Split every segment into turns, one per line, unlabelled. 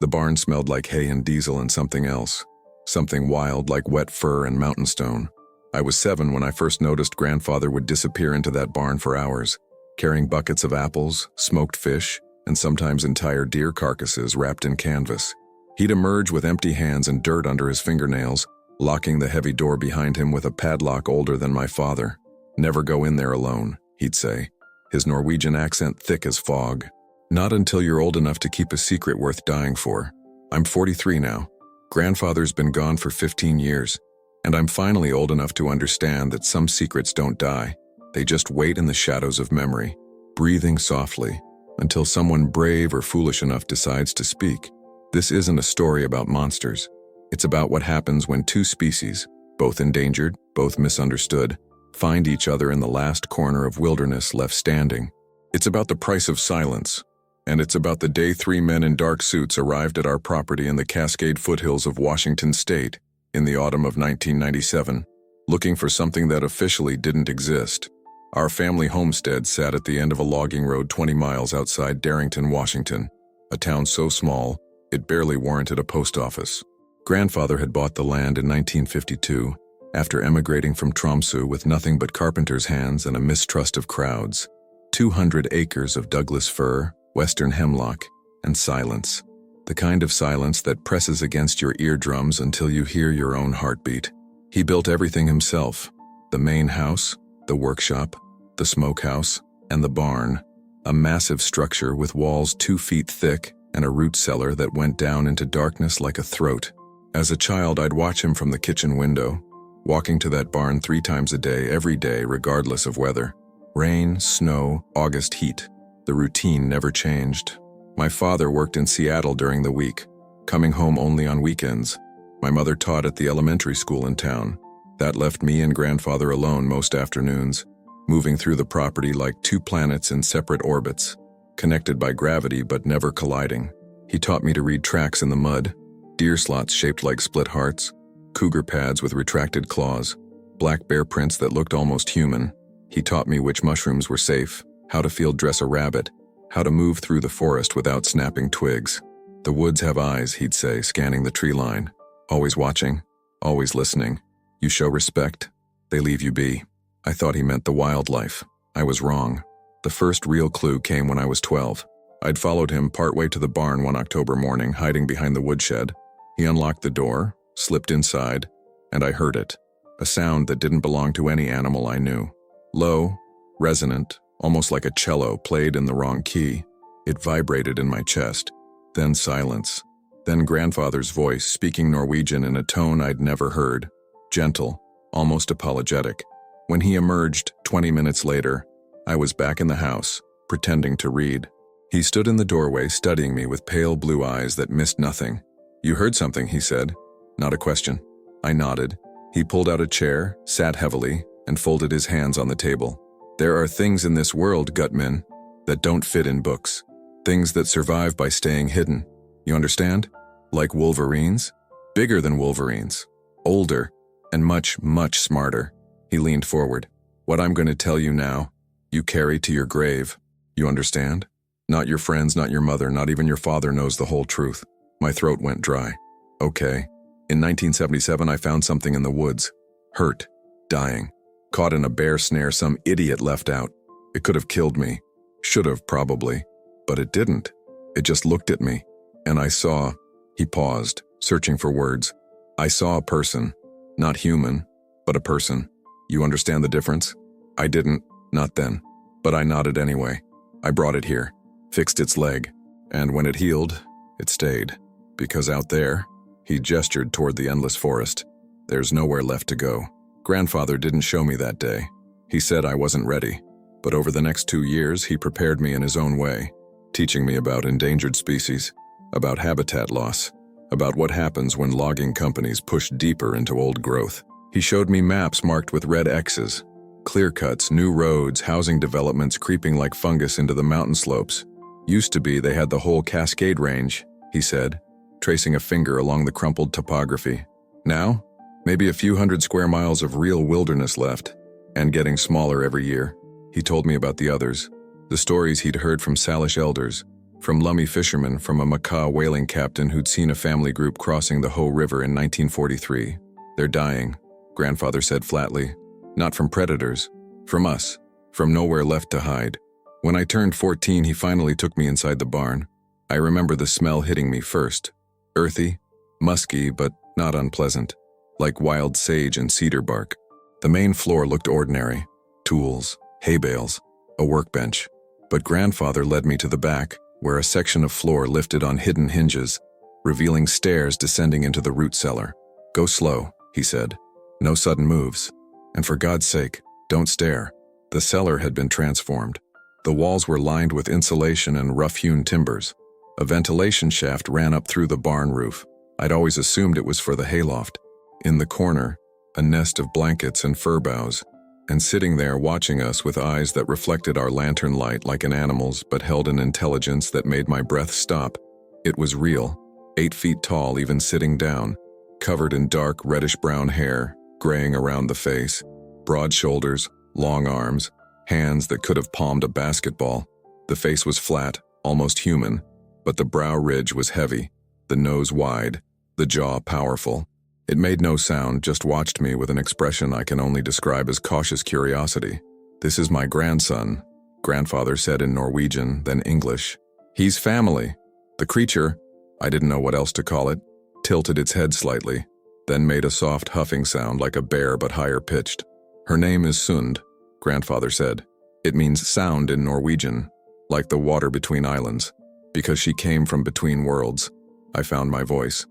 The barn smelled like hay and diesel and something else. Something wild like wet fur and mountain stone. I was 7 when I first noticed Grandfather would disappear into that barn for hours, carrying buckets of apples, smoked fish, and sometimes entire deer carcasses wrapped in canvas. He'd emerge with empty hands and dirt under his fingernails, locking the heavy door behind him with a padlock older than my father. "Never go in there alone," he'd say, his Norwegian accent thick as fog. "Not until you're old enough to keep a secret worth dying for." I'm 43 now. Grandfather's been gone for 15 years, and I'm finally old enough to understand that some secrets don't die. They just wait in the shadows of memory, breathing softly, until someone brave or foolish enough decides to speak. This isn't a story about monsters. It's about what happens when two species, both endangered, both misunderstood, find each other in the last corner of wilderness left standing. It's about the price of silence, and it's about the day 3 men in dark suits arrived at our property in the Cascade foothills of Washington State in the autumn of 1997, looking for something that officially didn't exist. Our family homestead sat at the end of a logging road 20 miles outside Darrington, Washington, a town so small it barely warranted a post office. Grandfather had bought the land in 1952, after emigrating from Tromsø with nothing but carpenter's hands and a mistrust of crowds. 200 acres of Douglas fir, western hemlock, and silence. The kind of silence that presses against your eardrums until you hear your own heartbeat. He built everything himself: the main house, the workshop, the smokehouse, and the barn. A massive structure with walls 2 feet thick and a root cellar that went down into darkness like a throat. As a child, I'd watch him from the kitchen window, walking to that barn 3 times a day, every day, regardless of weather. Rain, snow, August heat. The routine never changed. My father worked in Seattle during the week, coming home only on weekends. My mother taught at the elementary school in town. That left me and Grandfather alone most afternoons, moving through the property like 2 planets in separate orbits, connected by gravity but never colliding. He taught me to read tracks in the mud, deer slots shaped like split hearts, cougar pads with retracted claws, black bear prints that looked almost human. He taught me which mushrooms were safe, how to field dress a rabbit, how to move through the forest without snapping twigs. "The woods have eyes," he'd say, scanning the tree line. "Always watching, always listening. You show respect, they leave you be." I thought he meant the wildlife. I was wrong. The first real clue came when I was 12. I'd followed him partway to the barn one October morning, hiding behind the woodshed. He unlocked the door, slipped inside, and I heard it. A sound that didn't belong to any animal I knew. Low, resonant, almost like a cello played in the wrong key. It vibrated in my chest. Then silence. Then Grandfather's voice, speaking Norwegian in a tone I'd never heard. Gentle, almost apologetic. When he emerged 20 minutes later, I was back in the house, pretending to read. He stood in the doorway, studying me with pale blue eyes that missed nothing. "You heard something," he said. Not a question. I nodded. He pulled out a chair, sat heavily, and folded his hands on the table. "There are things in this world, Gutman, that don't fit in books. Things that survive by staying hidden. You understand? Like wolverines? Bigger than wolverines. Older, and much, much smarter." He leaned forward. "What I'm going to tell you now, you carry to your grave. You understand? Not your friends, not your mother, not even your father knows the whole truth." My throat went dry. "Okay. In 1977, I found something in the woods. Hurt. Dying. Caught in a bear snare some idiot left out. It could have killed me. Should have, probably. But it didn't. It just looked at me. And I saw..." He paused, searching for words. "I saw a person. Not human, but a person. You understand the difference?" I didn't, not then. But I nodded anyway. "I brought it here. Fixed its leg. And when it healed, it stayed. Because out there," he gestured toward the endless forest, "there's nowhere left to go." Grandfather didn't show me that day. He said I wasn't ready. But over the next 2 years, he prepared me in his own way, teaching me about endangered species, about habitat loss, about what happens when logging companies push deeper into old growth. He showed me maps marked with red X's, clear cuts, new roads, housing developments creeping like fungus into the mountain slopes. "Used to be they had the whole Cascade Range," he said, tracing a finger along the crumpled topography. "Now, maybe a few hundred square miles of real wilderness left, and getting smaller every year." He told me about the others, the stories he'd heard from Salish elders, From Lummi fishermen, from a macaw whaling captain who'd seen a family group crossing the Ho River in 1943. They're dying, grandfather said flatly. Not from predators. From us. From nowhere left to hide. When I turned 14, he finally took me inside the barn. I remember the smell hitting me first. Earthy, musky, but not unpleasant. Like wild sage and cedar bark. The main floor looked ordinary. Tools, hay bales, a workbench. But grandfather led me to the back, where a section of floor lifted on hidden hinges, revealing stairs descending into the root cellar. Go slow, he said. No sudden moves. And for God's sake, don't stare. The cellar had been transformed. The walls were lined with insulation and rough-hewn timbers. A ventilation shaft ran up through the barn roof. I'd always assumed it was for the hayloft. In the corner, a nest of blankets and fir boughs, and sitting there watching us with eyes that reflected our lantern light like an animal's but held an intelligence that made my breath stop. It was real, 8 feet tall even sitting down, covered in dark reddish-brown hair, graying around the face, broad shoulders, long arms, hands that could have palmed a basketball. The face was flat, almost human, but the brow ridge was heavy, the nose wide, the jaw powerful. It made no sound, just watched me with an expression I can only describe as cautious curiosity. This is my grandson, grandfather said in Norwegian, then English. He's family. The creature, I didn't know what else to call it, tilted its head slightly, then made a soft huffing sound like a bear but higher pitched. Her name is Sund, grandfather said. It means sound in Norwegian, like the water between islands, because she came from between worlds. I found my voice.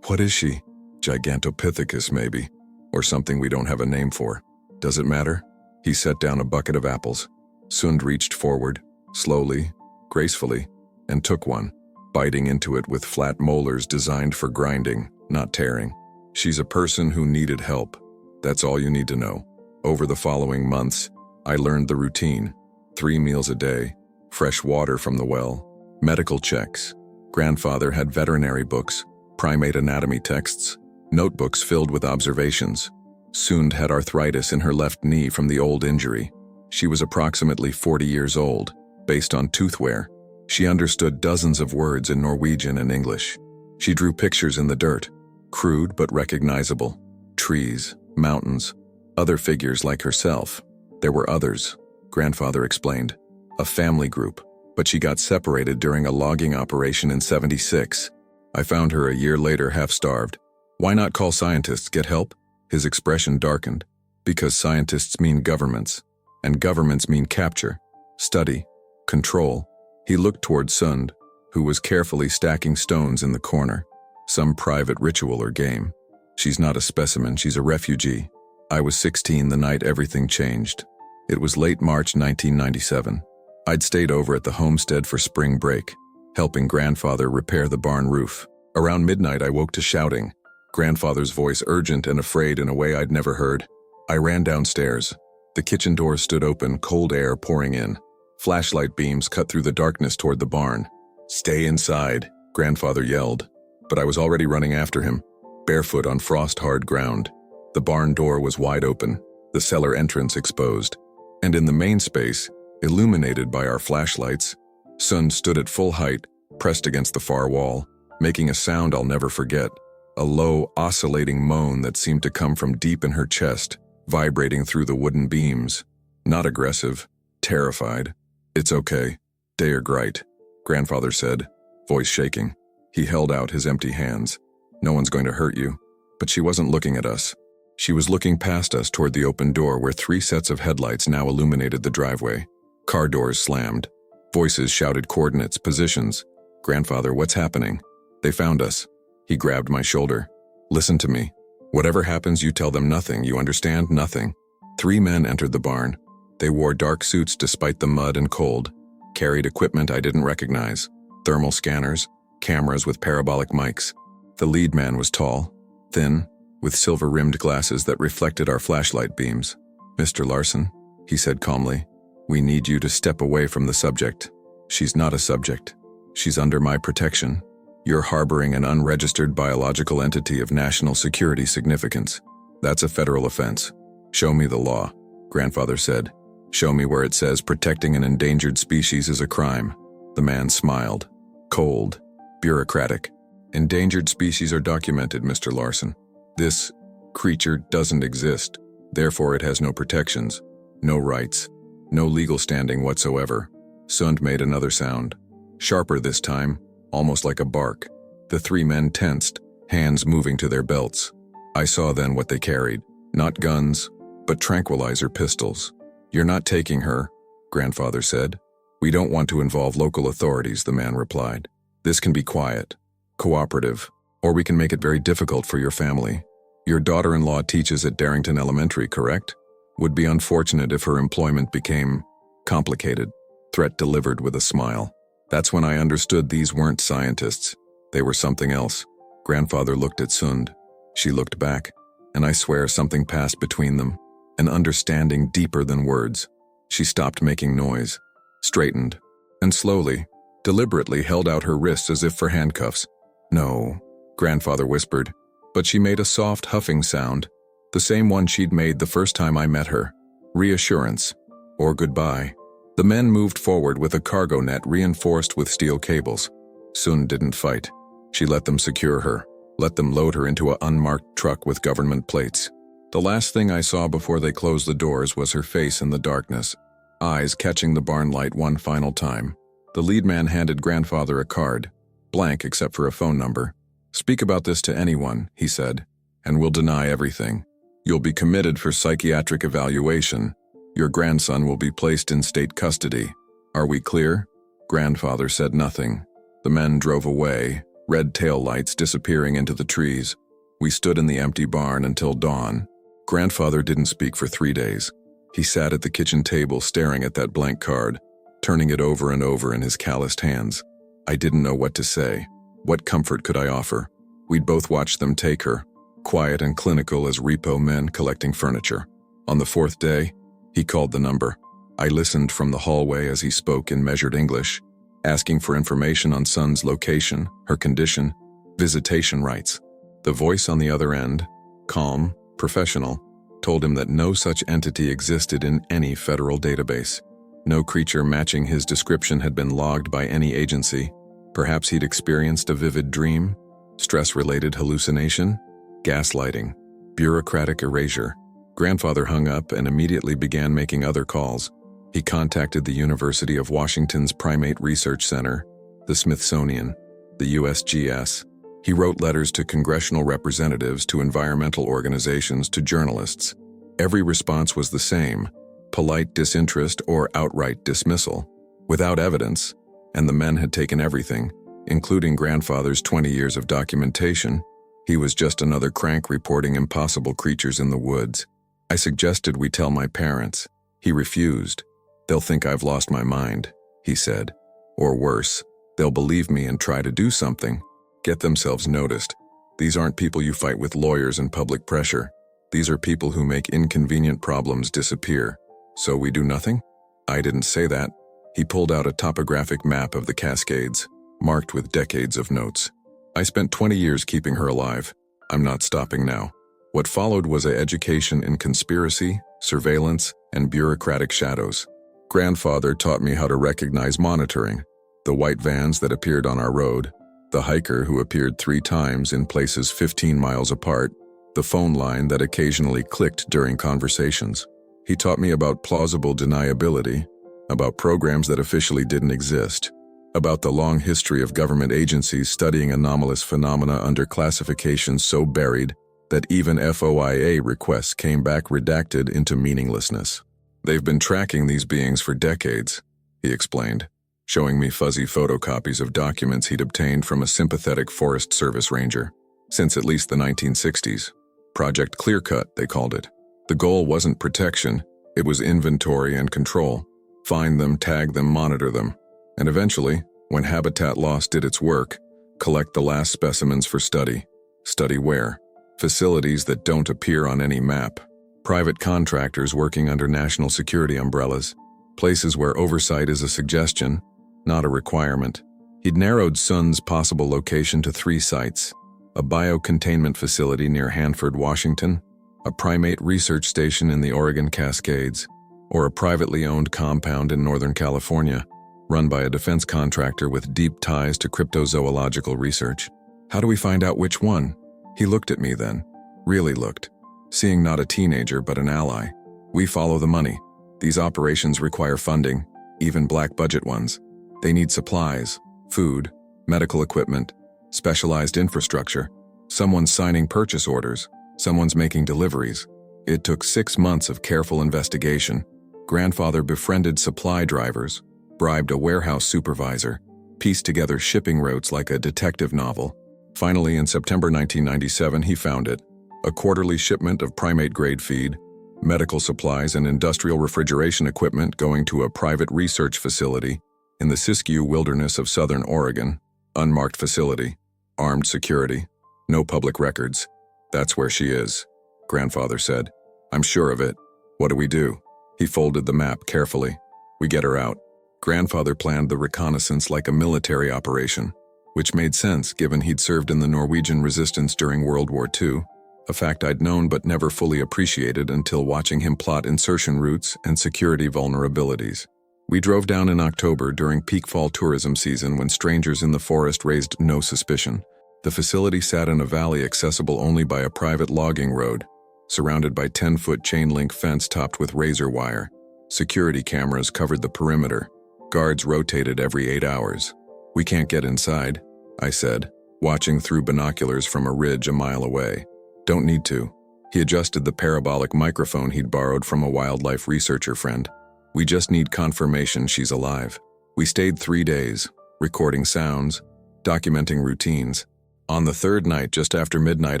What is she? Gigantopithecus, maybe, or something we don't have a name for. Does it matter? He set down a bucket of apples. Sund reached forward, slowly, gracefully, and took one, biting into it with flat molars designed for grinding, not tearing. She's a person who needed help. That's all you need to know. Over the following months, I learned the routine. 3 meals a day, fresh water from the well, medical checks. Grandfather had veterinary books, primate anatomy texts, notebooks filled with observations. Sund had arthritis in her left knee from the old injury. She was approximately 40 years old, based on tooth wear. She understood dozens of words in Norwegian and English. She drew pictures in the dirt, crude but recognizable. Trees, mountains, other figures like herself. There were others, grandfather explained. A family group, but she got separated during a logging operation in '76. I found her a year later half-starved. Why not call scientists, get help? His expression darkened. Because scientists mean governments, and governments mean capture, study, control. He looked toward Sund, who was carefully stacking stones in the corner. Some private ritual or game. She's not a specimen, she's a refugee. I was 16 the night everything changed. It was late March 1997. I'd stayed over at the homestead for spring break, helping grandfather repair the barn roof. Around midnight I woke to shouting, grandfather's voice urgent and afraid in a way I'd never heard. I ran downstairs. The kitchen door stood open, cold air pouring in. Flashlight beams cut through the darkness toward the barn. Stay inside, grandfather yelled, but I was already running after him, barefoot on frost-hard ground. The barn door was wide open, the cellar entrance exposed, and in the main space, illuminated by our flashlights, Sund stood at full height, pressed against the far wall, making a sound I'll never forget, a low, oscillating moan that seemed to come from deep in her chest, vibrating through the wooden beams. Not aggressive, terrified. It's okay. They are great, grandfather said, voice shaking. He held out his empty hands. No one's going to hurt you. But she wasn't looking at us. She was looking past us toward the open door where 3 sets of headlights now illuminated the driveway. Car doors slammed. Voices shouted coordinates, positions. Grandfather, what's happening? They found us. He grabbed my shoulder. Listen to me. Whatever happens, you tell them nothing, you understand? Nothing. 3 men entered the barn. They wore dark suits despite the mud and cold, carried equipment I didn't recognize, thermal scanners, cameras with parabolic mics. The lead man was tall, thin, with silver-rimmed glasses that reflected our flashlight beams. Mr. Larson, he said calmly, we need you to step away from the subject. She's not a subject. She's under my protection. You're harboring an unregistered biological entity of national security significance. That's a federal offense. Show me the law, grandfather said. Show me where it says protecting an endangered species is a crime. The man smiled. Cold. Bureaucratic. Endangered species are documented, Mr. Larson. This creature doesn't exist. Therefore, it has no protections, no rights, no legal standing whatsoever. Sund made another sound. Sharper this time, almost like a bark. The three men tensed, hands moving to their belts. I saw then what they carried. Not guns, but tranquilizer pistols. You're not taking her, grandfather said. We don't want to involve local authorities, the man replied. This can be quiet, cooperative, or we can make it very difficult for your family. Your daughter-in-law teaches at Darrington Elementary, correct? Would be unfortunate if her employment became complicated. Threat delivered with a smile. That's when I understood these weren't scientists. They were something else. Grandfather looked at Sund. She looked back, and I swear something passed between them, an understanding deeper than words. She stopped making noise, straightened, and slowly, deliberately held out her wrists as if for handcuffs. No, grandfather whispered, but she made a soft huffing sound, the same one she'd made the first time I met her. Reassurance, or goodbye. The men moved forward with a cargo net reinforced with steel cables. Sund didn't fight. She let them secure her, let them load her into an unmarked truck with government plates. The last thing I saw before they closed the doors was her face in the darkness, eyes catching the barn light one final time. The lead man handed grandfather a card, blank except for a phone number. Speak about this to anyone, he said, and we'll deny everything. You'll be committed for psychiatric evaluation. Your grandson will be placed in state custody. Are we clear? Grandfather said nothing. The men drove away, red tail lights disappearing into the trees. We stood in the empty barn until dawn. Grandfather didn't speak for 3 days. He sat at the kitchen table staring at that blank card, turning it over and over in his calloused hands. I didn't know what to say. What comfort could I offer? We'd both watched them take her, quiet and clinical as repo men collecting furniture. On the 4th day, he called the number. I listened from the hallway as he spoke in measured English, asking for information on Sund's location, her condition, visitation rights. The voice on the other end, calm, professional, told him that no such entity existed in any federal database. No creature matching his description had been logged by any agency. Perhaps he'd experienced a vivid dream, stress-related hallucination, gaslighting, bureaucratic erasure. Grandfather hung up and immediately began making other calls. He contacted the University of Washington's Primate Research Center, the Smithsonian, the USGS. He wrote letters to congressional representatives, to environmental organizations, to journalists. Every response was the same: polite disinterest or outright dismissal, without evidence, and the men had taken everything, including grandfather's 20 years of documentation. He was just another crank reporting impossible creatures in the woods. I suggested we tell my parents. He refused. They'll think I've lost my mind, he said. Or worse, they'll believe me and try to do something, get themselves noticed. These aren't people you fight with lawyers and public pressure. These are people who make inconvenient problems disappear. So we do nothing? I didn't say that. He pulled out a topographic map of the Cascades, marked with decades of notes. I spent 20 years keeping her alive. I'm not stopping now. What followed was an education in conspiracy, surveillance, and bureaucratic shadows. Grandfather taught me how to recognize monitoring: the white vans that appeared on our road, the hiker who appeared 3 times in places 15 miles apart, the phone line that occasionally clicked during conversations. He taught me about plausible deniability, about programs that officially didn't exist, about the long history of government agencies studying anomalous phenomena under classifications so buried that even FOIA requests came back redacted into meaninglessness. They've been tracking these beings for decades, he explained, showing me fuzzy photocopies of documents he'd obtained from a sympathetic Forest Service ranger, since at least the 1960s. Project Clearcut, they called it. The goal wasn't protection, it was inventory and control. Find them, tag them, monitor them, and eventually, when habitat loss did its work, collect the last specimens for study. Study where? Facilities that don't appear on any map. Private contractors working under national security umbrellas. Places where oversight is a suggestion, not a requirement. He'd narrowed Sund's possible location to 3 sites: a biocontainment facility near Hanford, Washington, a primate research station in the Oregon Cascades, or a privately owned compound in Northern California. run by a defense contractor with deep ties to cryptozoological research. How do we find out which one? He looked at me then. Really looked. Seeing not a teenager but an ally. We follow the money. These operations require funding, even black budget ones. They need supplies, food, medical equipment, specialized infrastructure. Someone's signing purchase orders. Someone's making deliveries. It took 6 months of careful investigation. Grandfather befriended supply drivers, bribed a warehouse supervisor, pieced together shipping routes like a detective novel. Finally, in September 1997, he found it. A quarterly shipment of primate-grade feed, medical supplies and industrial refrigeration equipment going to a private research facility in the Siskiyou Wilderness of southern Oregon. Unmarked facility, armed security, no public records. That's where she is, Grandfather said. I'm sure of it. What do we do? He folded the map carefully. We get her out. Grandfather planned the reconnaissance like a military operation, which made sense given he'd served in the Norwegian resistance during World War II, a fact I'd known but never fully appreciated until watching him plot insertion routes and security vulnerabilities. We drove down in October during peak fall tourism season when strangers in the forest raised no suspicion. The facility sat in a valley accessible only by a private logging road, surrounded by 10-foot chain-link fence topped with razor wire. Security cameras covered the perimeter. Guards rotated every 8 hours. We can't get inside, I said, watching through binoculars from a ridge a mile away. Don't need to. He adjusted the parabolic microphone he'd borrowed from a wildlife researcher friend. We just need confirmation she's alive. We stayed 3 days, recording sounds, documenting routines. On the third night, just after midnight,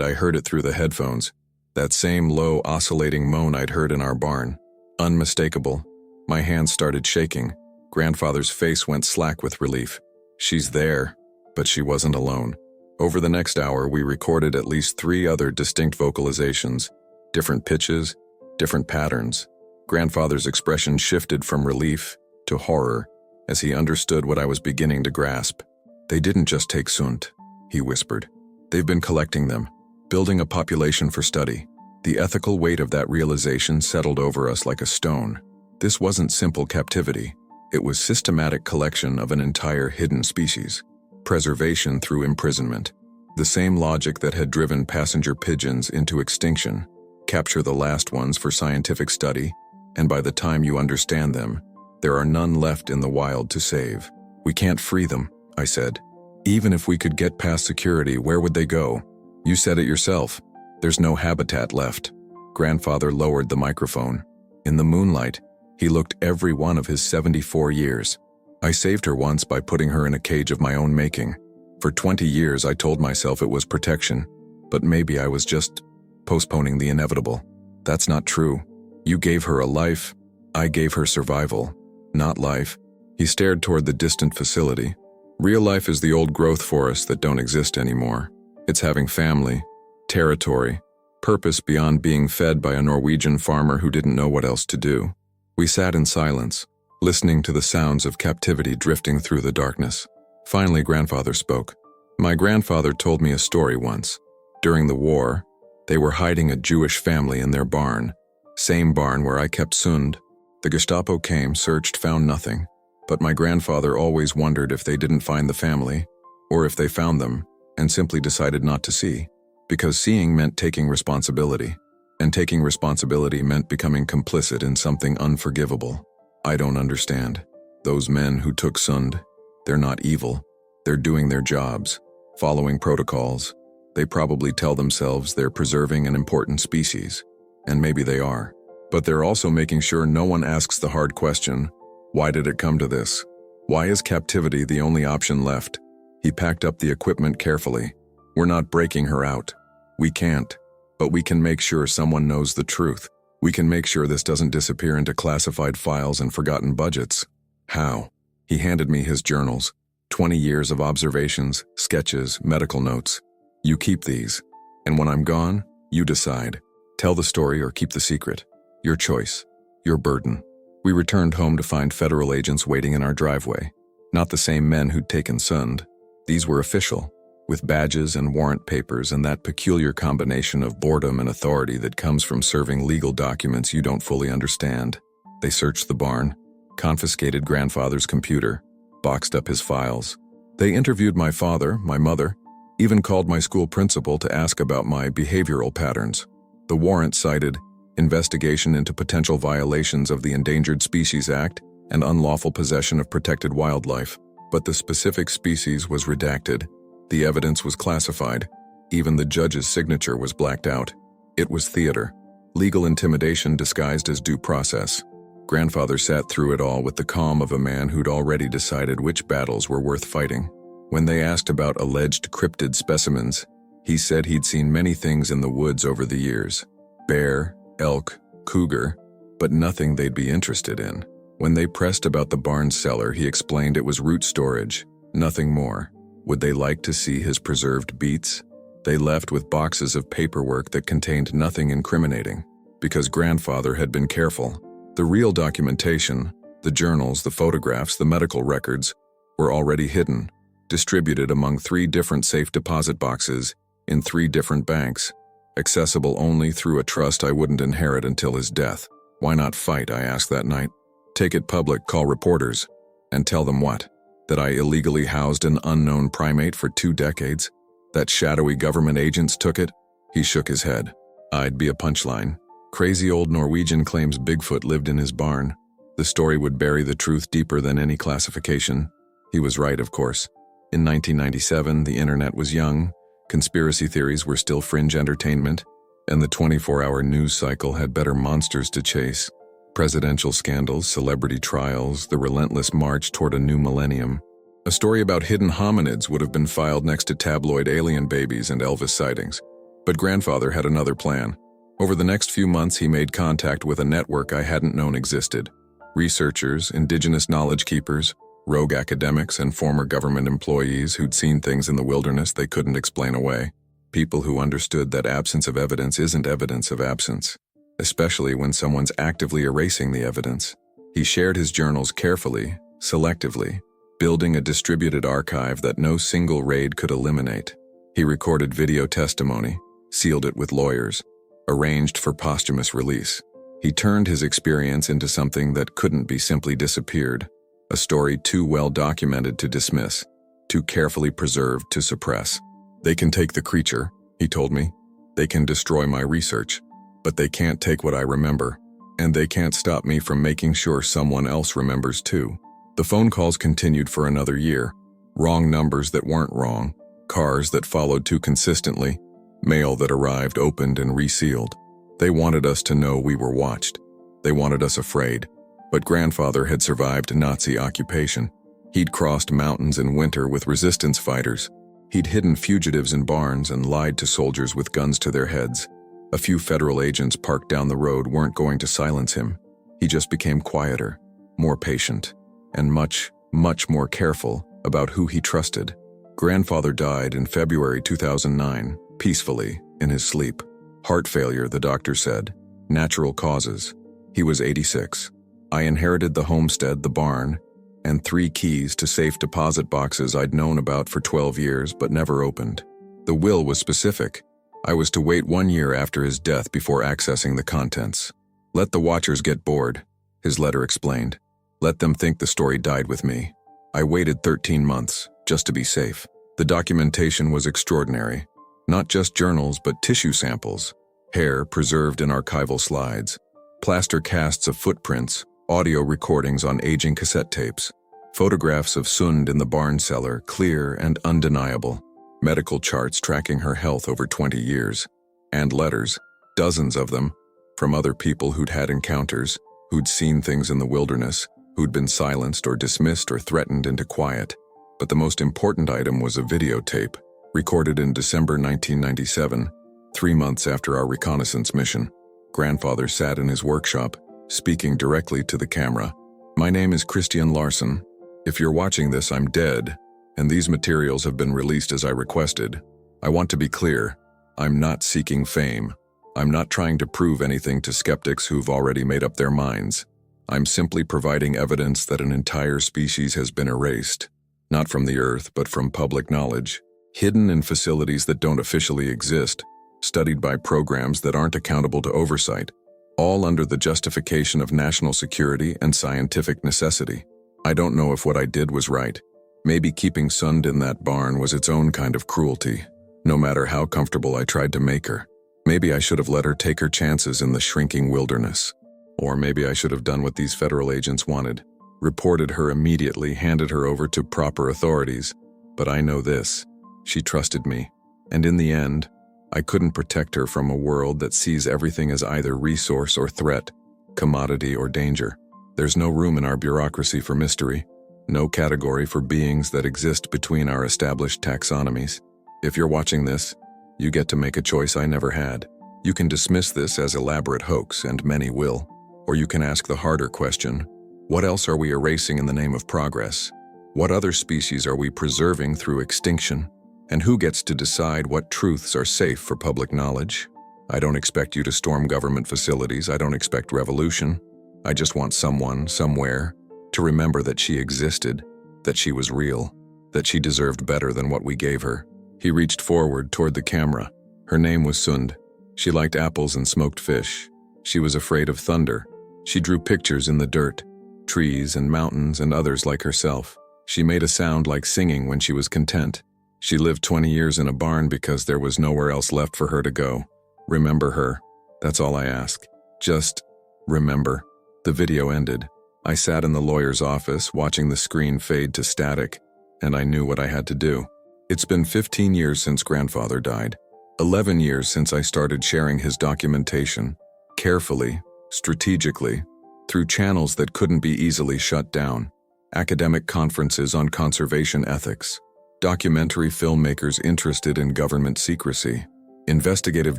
I heard it through the headphones. That same low, oscillating moan I'd heard in our barn. Unmistakable. My hands started shaking. Grandfather's face went slack with relief. She's there, but she wasn't alone. Over the next hour, we recorded at least 3 other distinct vocalizations, different pitches, different patterns. Grandfather's expression shifted from relief to horror as he understood what I was beginning to grasp. They didn't just take Sunt, he whispered. They've been collecting them, building a population for study. The ethical weight of that realization settled over us like a stone. This wasn't simple captivity. It was systematic collection of an entire hidden species. Preservation through imprisonment. The same logic that had driven passenger pigeons into extinction. Capture the last ones for scientific study, and by the time you understand them, there are none left in the wild to save. We can't free them, I said. Even if we could get past security, where would they go? You said it yourself. There's no habitat left. Grandfather lowered the microphone. In the moonlight, he looked every one of his 74 years. I saved her once by putting her in a cage of my own making. For 20 years, I told myself it was protection, but maybe I was just postponing the inevitable. That's not true. You gave her a life. I gave her survival, not life. He stared toward the distant facility. Real life is the old growth forests that don't exist anymore. It's having family, territory, purpose beyond being fed by a Norwegian farmer who didn't know what else to do. We sat in silence, listening to the sounds of captivity drifting through the darkness. Finally, Grandfather spoke. My grandfather told me a story once. During the war, they were hiding a Jewish family in their barn. Same barn where I kept Sund. The Gestapo came, searched, found nothing. But my grandfather always wondered if they didn't find the family, or if they found them and simply decided not to see. Because seeing meant taking responsibility, and taking responsibility meant becoming complicit in something unforgivable. I don't understand. Those men who took Sund, they're not evil. They're doing their jobs, following protocols. They probably tell themselves they're preserving an important species, and maybe they are. But they're also making sure no one asks the hard question, why did it come to this? Why is captivity the only option left? He packed up the equipment carefully. We're not breaking her out. We can't. But we can make sure someone knows the truth. We can make sure this doesn't disappear into classified files and forgotten budgets. How? He handed me his journals. 20 years of observations, sketches, medical notes. You keep these. And when I'm gone, you decide. Tell the story or keep the secret. Your choice. Your burden. We returned home to find federal agents waiting in our driveway. Not the same men who'd taken Sund. These were official, with badges and warrant papers and that peculiar combination of boredom and authority that comes from serving legal documents you don't fully understand. They searched the barn, confiscated Grandfather's computer, boxed up his files. They interviewed my father, my mother, even called my school principal to ask about my behavioral patterns. The warrant cited investigation into potential violations of the Endangered Species Act and unlawful possession of protected wildlife, but the specific species was redacted. The evidence was classified. Even the judge's signature was blacked out. It was theater. Legal intimidation disguised as due process. Grandfather sat through it all with the calm of a man who'd already decided which battles were worth fighting. When they asked about alleged cryptid specimens, he said he'd seen many things in the woods over the years. Bear, elk, cougar, but nothing they'd be interested in. When they pressed about the barn cellar, he explained it was root storage, nothing more. Would they like to see his preserved beets? They left with boxes of paperwork that contained nothing incriminating, because grandfather had been careful. The real documentation, the journals, the photographs, the medical records, were already hidden, distributed among 3 different safe deposit boxes in 3 different banks, accessible only through a trust I wouldn't inherit until his death. Why not fight, I asked that night. Take it public, call reporters, and tell them what? That I illegally housed an unknown primate for 2 decades? That shadowy government agents took it? He shook his head. I'd be a punchline. Crazy old Norwegian claims Bigfoot lived in his barn. The story would bury the truth deeper than any classification. He was right, of course. In 1997, the internet was young, conspiracy theories were still fringe entertainment, and the 24-hour news cycle had better monsters to chase. Presidential scandals, celebrity trials, the relentless march toward a new millennium. A story about hidden hominids would have been filed next to tabloid alien babies and Elvis sightings. But grandfather had another plan. Over the next few months, he made contact with a network I hadn't known existed. Researchers, indigenous knowledge keepers, rogue academics, and former government employees who'd seen things in the wilderness they couldn't explain away. People who understood that absence of evidence isn't evidence of absence, especially when someone's actively erasing the evidence. He shared his journals carefully, selectively, building a distributed archive that no single raid could eliminate. He recorded video testimony, sealed it with lawyers, arranged for posthumous release. He turned his experience into something that couldn't be simply disappeared, a story too well documented to dismiss, too carefully preserved to suppress. They can take the creature, he told me. They can destroy my research, but they can't take what I remember, and they can't stop me from making sure someone else remembers too. The phone calls continued for another year. Wrong numbers that weren't wrong, cars that followed too consistently, mail that arrived opened and resealed. They wanted us to know we were watched. They wanted us afraid. But grandfather had survived Nazi occupation. He'd crossed mountains in winter with resistance fighters. He'd hidden fugitives in barns and lied to soldiers with guns to their heads. A few federal agents parked down the road weren't going to silence him. He just became quieter, more patient, and much, much more careful about who he trusted. Grandfather died in February 2009, peacefully, in his sleep. Heart failure, the doctor said. Natural causes. He was 86. I inherited the homestead, the barn, and 3 keys to safe deposit boxes I'd known about for 12 years but never opened. The will was specific. I was to wait 1 year after his death before accessing the contents. Let the watchers get bored, his letter explained. Let them think the story died with me. I waited 13 months, just to be safe. The documentation was extraordinary. Not just journals, but tissue samples, hair preserved in archival slides, plaster casts of footprints, audio recordings on aging cassette tapes, photographs of Sund in the barn cellar, clear and undeniable, medical charts tracking her health over 20 years, and letters, dozens of them, from other people who'd had encounters, who'd seen things in the wilderness, who'd been silenced or dismissed or threatened into quiet. But the most important item was a videotape, recorded in December 1997, 3 months after our reconnaissance mission. Grandfather sat in his workshop, speaking directly to the camera. My name is Christian Larson. If you're watching this, I'm dead, and these materials have been released as I requested. I want to be clear. I'm not seeking fame. I'm not trying to prove anything to skeptics who've already made up their minds. I'm simply providing evidence that an entire species has been erased, not from the earth, but from public knowledge, hidden in facilities that don't officially exist, studied by programs that aren't accountable to oversight, all under the justification of national security and scientific necessity. I don't know if what I did was right. Maybe keeping Sund in that barn was its own kind of cruelty, no matter how comfortable I tried to make her. Maybe I should have let her take her chances in the shrinking wilderness. Or maybe I should have done what these federal agents wanted, reported her immediately, handed her over to proper authorities. But I know this: she trusted me, and in the end, I couldn't protect her from a world that sees everything as either resource or threat, commodity or danger. There's no room in our bureaucracy for mystery, no category for beings that exist between our established taxonomies. If you're watching this, you get to make a choice I never had. You can dismiss this as elaborate hoax, and many will. Or you can ask the harder question: what else are we erasing in the name of progress? What other species are we preserving through extinction? And who gets to decide what truths are safe for public knowledge? I don't expect you to storm government facilities. I don't expect revolution. I just want someone, somewhere, to remember that she existed, that she was real, that she deserved better than what we gave her. He reached forward toward the camera. Her name was Sund. She liked apples and smoked fish. She was afraid of thunder. She drew pictures in the dirt, trees and mountains and others like herself. She made a sound like singing when she was content. She lived 20 years in a barn because there was nowhere else left for her to go. Remember her. That's all I ask. Just remember. The video ended. I sat in the lawyer's office watching the screen fade to static, and I knew what I had to do. It's been 15 years since grandfather died. 11 years since I started sharing his documentation, carefully, strategically, through channels that couldn't be easily shut down. Academic conferences on conservation ethics, documentary filmmakers interested in government secrecy, investigative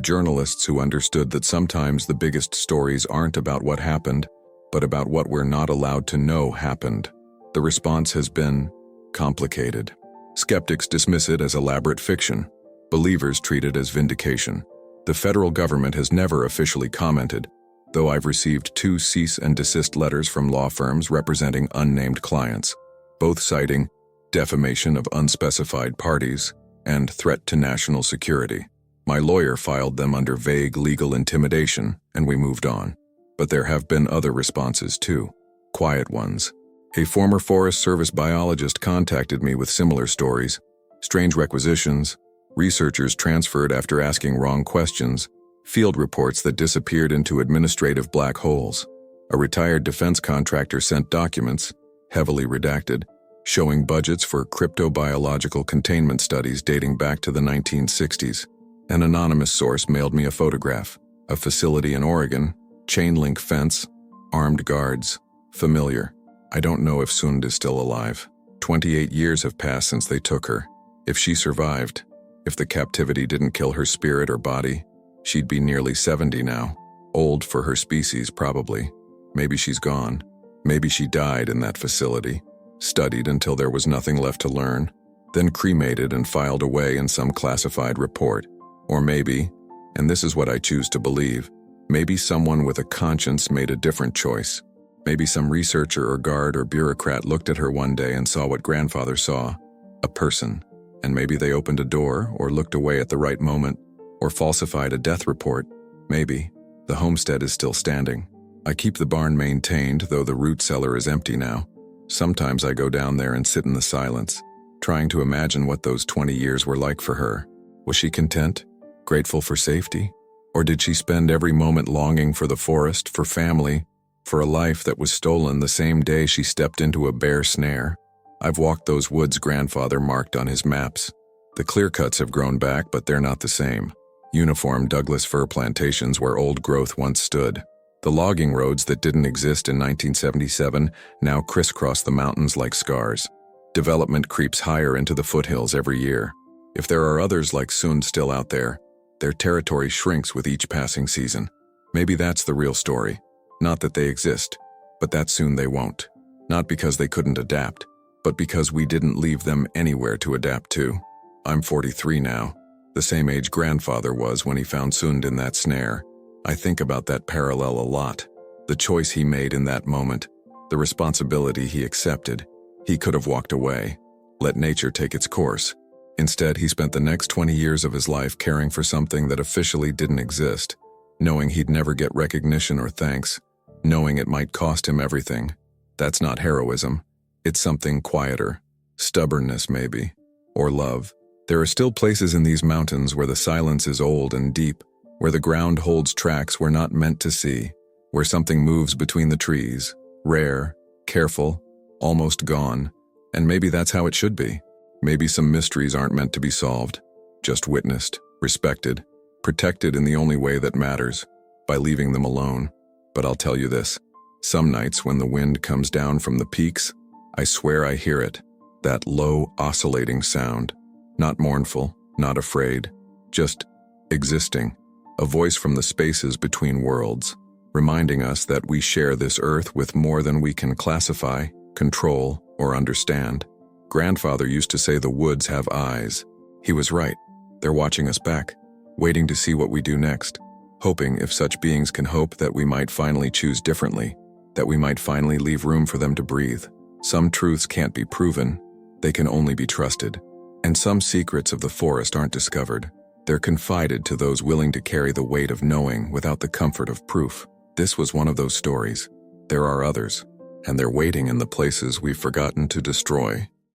journalists who understood that sometimes the biggest stories aren't about what happened, but about what we're not allowed to know happened. The response has been complicated. Skeptics dismiss it as elaborate fiction. Believers treat it as vindication. The federal government has never officially commented, though I've received 2 cease and desist letters from law firms representing unnamed clients, both citing defamation of unspecified parties and threat to national security. My lawyer filed them under vague legal intimidation, and we moved on. But there have been other responses too, quiet ones. A former Forest Service biologist contacted me with similar stories, strange requisitions, researchers transferred after asking wrong questions, field reports that disappeared into administrative black holes. A retired defense contractor sent documents, heavily redacted, showing budgets for cryptobiological containment studies dating back to the 1960s. An anonymous source mailed me a photograph, a facility in Oregon, chain-link fence, armed guards, familiar. I don't know if Sund is still alive. 28 years have passed since they took her. If she survived, if the captivity didn't kill her spirit or body, she'd be nearly 70 now. Old for her species, probably. Maybe she's gone. Maybe she died in that facility, studied until there was nothing left to learn, then cremated and filed away in some classified report. Or maybe, and this is what I choose to believe, maybe someone with a conscience made a different choice. Maybe some researcher or guard or bureaucrat looked at her one day and saw what grandfather saw, a person. And maybe they opened a door or looked away at the right moment or falsified a death report. Maybe. The homestead is still standing. I keep the barn maintained, though the root cellar is empty now. Sometimes I go down there and sit in the silence, trying to imagine what those 20 years were like for her. Was she content? Grateful for safety? Or did she spend every moment longing for the forest, for family, for a life that was stolen the same day she stepped into a bear snare? I've walked those woods grandfather marked on his maps. The clear-cuts have grown back, but they're not the same. Uniform Douglas fir plantations where old growth once stood. The logging roads that didn't exist in 1977 now crisscross the mountains like scars. Development creeps higher into the foothills every year. If there are others like Sund still out there, their territory shrinks with each passing season. Maybe that's the real story. Not that they exist, but that soon they won't. Not because they couldn't adapt, but because we didn't leave them anywhere to adapt to. I'm 43 now, the same age grandfather was when he found Sund in that snare. I think about that parallel a lot. The choice he made in that moment, the responsibility he accepted. He could have walked away, let nature take its course. Instead, he spent the next 20 years of his life caring for something that officially didn't exist, knowing he'd never get recognition or thanks, knowing it might cost him everything. That's not heroism. It's something quieter. Stubbornness, maybe. Or love. There are still places in these mountains where the silence is old and deep, where the ground holds tracks we're not meant to see, where something moves between the trees, rare, careful, almost gone, and maybe that's how it should be. Maybe some mysteries aren't meant to be solved, just witnessed, respected, protected in the only way that matters, by leaving them alone. But I'll tell you this, some nights when the wind comes down from the peaks, I swear I hear it, that low, oscillating sound, not mournful, not afraid, just existing, a voice from the spaces between worlds, reminding us that we share this earth with more than we can classify, control, or understand. Grandfather used to say the woods have eyes. He was right. They're watching us back, waiting to see what we do next, hoping, if such beings can hope, that we might finally choose differently, that we might finally leave room for them to breathe. Some truths can't be proven, they can only be trusted. And some secrets of the forest aren't discovered. They're confided to those willing to carry the weight of knowing without the comfort of proof. This was one of those stories. There are others, and they're waiting in the places we've forgotten to destroy.